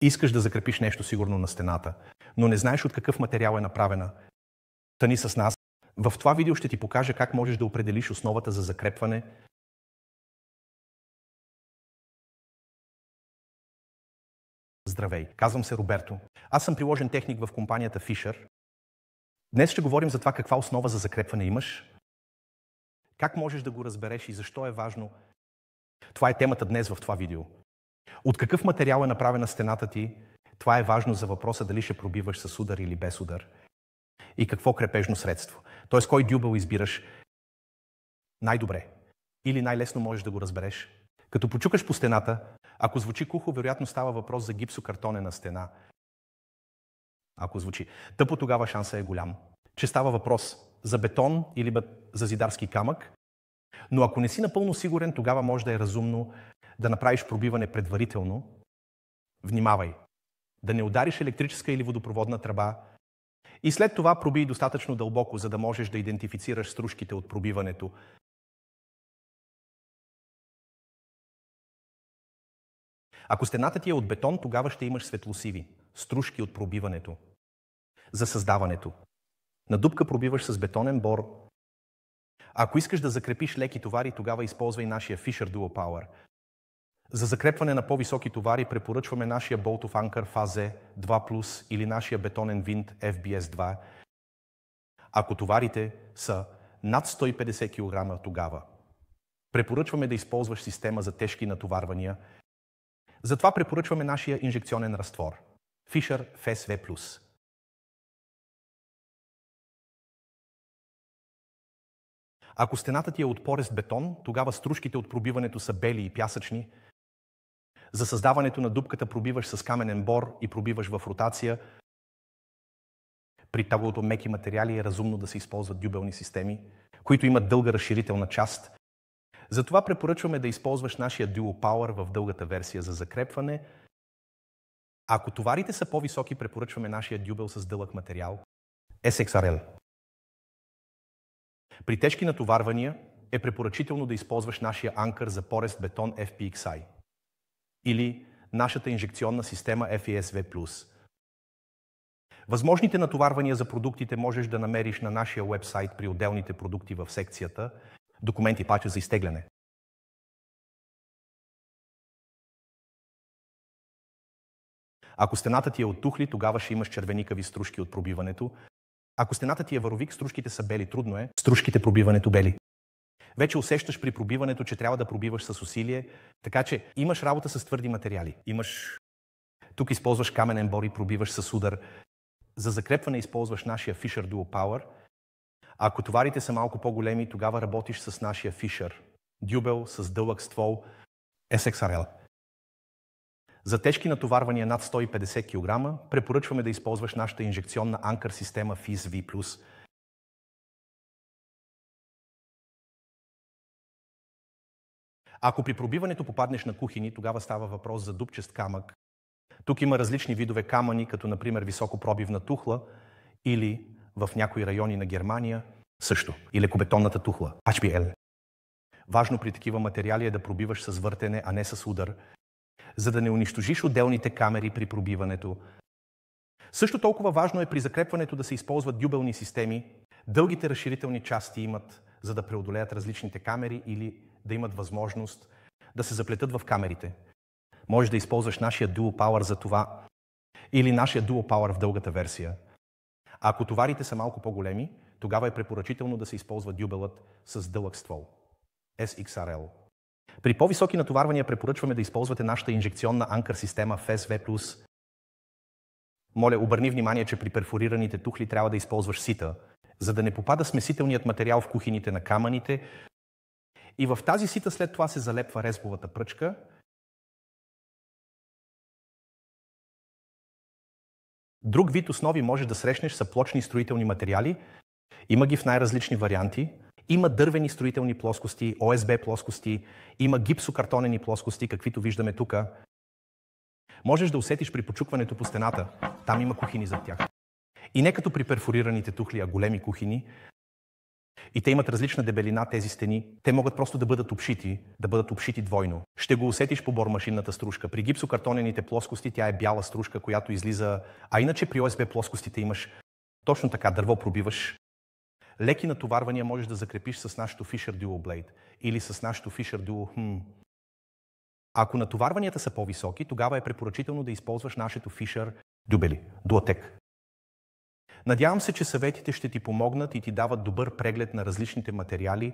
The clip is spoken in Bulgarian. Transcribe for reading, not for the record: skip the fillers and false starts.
Искаш да закрепиш нещо сигурно на стената, но не знаеш от какъв материал е направена. Тъни с нас. В това видео ще ти покажа как можеш да определиш основата за закрепване. Здравей, казвам се Роберто. Аз съм приложен техник в компанията Fisher. Днес ще говорим за това каква основа за закрепване имаш, как можеш да го разбереш и защо е важно. Това е темата днес в това видео. От какъв материал е направена стената ти? Това е важно за въпроса дали ще пробиваш с удар или без удар. И какво крепежно средство. Тоест, кой дюбел избираш най-добре или най-лесно можеш да го разбереш. Като почукаш по стената, ако звучи кухо, вероятно става въпрос за гипсокартонена стена. Ако звучи тъпо, тогава шанса е голям, че става въпрос за бетон или за зидарски камък. Но ако не си напълно сигурен, тогава може да е разумно да направиш пробиване предварително. Внимавай! Да не удариш електрическа или водопроводна тръба и след това пробий достатъчно дълбоко, за да можеш да идентифицираш стружките от пробиването. Ако стената ти е от бетон, тогава ще имаш светлосиви, стружки от пробиването. За създаването на дупка пробиваш с бетонен бор. Ако искаш да закрепиш леки товари, тогава използвай нашия Fisher Duo Power. За закрепване на по-високи товари препоръчваме нашия Bolt of Anchor Phase 2+, или нашия бетонен винт FBS2. Ако товарите са над 150 кг, тогава препоръчваме да използваш система за тежки натоварвания. Затова препоръчваме нашия инжекционен разтвор Fisher FSV+. Ако стената ти е от порест бетон, тогава стружките от пробиването са бели и пясъчни. За създаването на дупката пробиваш с каменен бор и пробиваш в ротация. При таблото меки материали е разумно да се използват дюбелни системи, които имат дълга разширителна част. Затова препоръчваме да използваш нашия Duo Power в дългата версия за закрепване. Ако товарите са по-високи, препоръчваме нашия дюбел с дълъг материал SXRL. При тежки натоварвания е препоръчително да използваш нашия анкър за порест бетон FPXI или нашата инжекционна система FESV+. Възможните натоварвания за продуктите можеш да намериш на нашия уебсайт при отделните продукти в секцията Документи, пача за изтегляне. Ако стената ти е от тухли, тогава ще имаш червеникави стружки от пробиването. Ако стената ти е варовик, стружките са бели, трудно е. Стружките пробиването бели. Вече усещаш при пробиването, че трябва да пробиваш с усилие, така че имаш работа с твърди материали. Тук използваш каменен бор и пробиваш с удар. За закрепване използваш нашия Fisher Duo Power. А ако товарите са малко по-големи, тогава работиш с нашия Fisher дюбел с дълъг ствол SXRL. За тежки натоварвания над 150 кг препоръчваме да използваш нашата инжекционна анкър система FISV+. Ако при пробиването попаднеш на кухини, тогава става въпрос за дупчест камък. Тук има различни видове камъни, като например високопробивна тухла или в някои райони на Германия също, и лекобетонната тухла HPL. Важно при такива материали е да пробиваш с въртене, а не с удар, за да не унищожиш отделните камери при пробиването. Също толкова важно е при закрепването да се използват дюбелни системи. Дългите разширителни части имат, за да преодолеят различните камери или да имат възможност да се заплетат в камерите. Можеш да използваш нашия Duo Power за това или нашия Duo Power в дългата версия. А ако товарите са малко по-големи, тогава е препоръчително да се използва дюбелът с дълъг ствол SXRL. При по-високи натоварвания препоръчваме да използвате нашата инжекционна анкър система FSV+. Моля, обърни внимание, че при перфорираните тухли трябва да използваш сита, за да не попада смесителният материал в кухините на камъните. И в тази сита след това се залепва резбовата пръчка. Друг вид основи можеш да срещнеш са плочни строителни материали. Има ги в най-различни варианти. Има дървени строителни плоскости, ОСБ плоскости, има гипсокартонени плоскости, каквито виждаме тук. Можеш да усетиш при почукването по стената, там има кухини зад тях. И не като при перфорираните тухли, а големи кухини. И те имат различна дебелина, тези стени. Те могат просто да бъдат обшити двойно. Ще го усетиш по бормашинната стружка. При гипсокартонените плоскости тя е бяла стружка, която излиза, а иначе при ОСБ плоскостите имаш точно така, дърво пробиваш. Леки натоварвания можеш да закрепиш с нашото Fisher Duo Blade или с нашото Fisher Duo. Ако натоварванията са по-високи, тогава е препоръчително да използваш нашето Fisher Duotech. Надявам се, че съветите ще ти помогнат и ти дават добър преглед на различните материали,